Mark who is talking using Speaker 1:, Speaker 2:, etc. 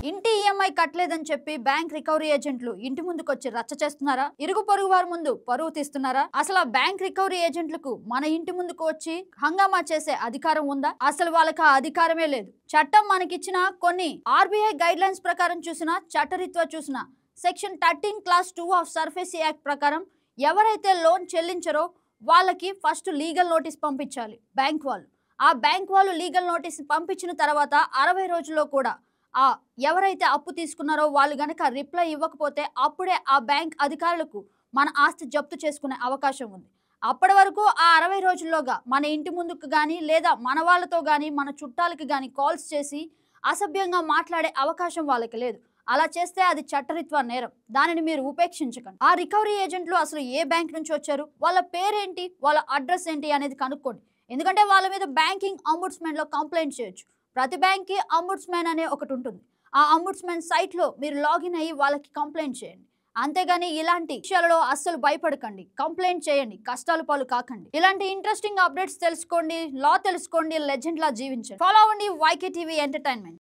Speaker 1: ఇంటి ఈఎంఐ కట్టలేదని చెప్పి బ్యాంక్ రికవరీ ఏజెంట్లు ఇంటి ముందుకొచ్చి రచ్చ చేస్తున్నారా? ఇరుగు పొరుగు వారి ముందు పరువు తీస్తున్నారా? అసలు ఆ బ్యాంక్ రికవరీ ఏజెంట్లకు మన ఇంటి ముందుకు వచ్చి హంగామా చేసే అధికారం ఉందా? అసలు వాళ్ళకి ఆ అధికారమే లేదు. చట్టం మనకిచ్చిన కొన్ని ఆర్బీఐ గైడ్ లైన్స్ ప్రకారం చూసినా, చట్టరీత్యా చూసినా section 13 class 2 of SARFAESI act ప్రకారం ఎవరైతే లోన్ చెల్లించరో వాళ్ళకి ఫస్ట్ లీగల్ నోటీస్ పంపించాలి బ్యాంక్ వాళ్ళు. ఆ బ్యాంక్ వాళ్ళు లీగల్ నోటీస్ పంపించిన తర్వాత 60 రోజుల్లో కూడా ఆ ఎవరైతే అప్పు తీసుకున్నారో వాళ్ళు గనక రిప్లై ఇవ్వకపోతే అప్పుడే ఆ బ్యాంక్ అధికారులకు మన ఆస్తి జప్తు చేసుకునే అవకాశం ఉంది. అప్పటి వరకు ఆ 60 రోజుల్లోగా మన ఇంటి ముందుకు కానీ లేదా మన వాళ్ళతో కానీ మన చుట్టాలకి కానీ కాల్స్ చేసి అసభ్యంగా మాట్లాడే అవకాశం వాళ్ళకి లేదు. అలా చేస్తే అది చట్టరీత్యా నేరం. దానిని మీరు ఉపేక్షించకండి. ఆ రికవరీ ఏజెంట్లు అసలు ఏ బ్యాంక్ నుంచి వచ్చారు, వాళ్ళ పేరేంటి, వాళ్ళ అడ్రస్ ఏంటి అనేది కనుక్కోండి. ఎందుకంటే వాళ్ళ మీద బ్యాంకింగ్ అంబుడ్స్మెన్ లో కంప్లైంట్ చేయొచ్చు. ప్రతి బ్యాంక్ కి అంబుడ్స్మెన్ అనే ఒకటి ఉంటుంది. ఆ అంబుడ్స్మెన్ సైట్ లో మీరు లాగిన్ అయ్యి వాళ్ళకి కంప్లైంట్ చేయండి. అంతేగాని ఇలాంటి విషయాలలో అస్సలు భయపడకండి. కంప్లైంట్ చేయండి, కష్టాలు పాలు కాకండి. ఇలాంటి ఇంట్రెస్టింగ్ అప్డేట్స్ తెలుసుకోండి, లా తెలుసుకోండి, లెజెండ్ లా జీవించండి. ఫాలో అవ్వండి YK TV ఎంటర్టైన్మెంట్.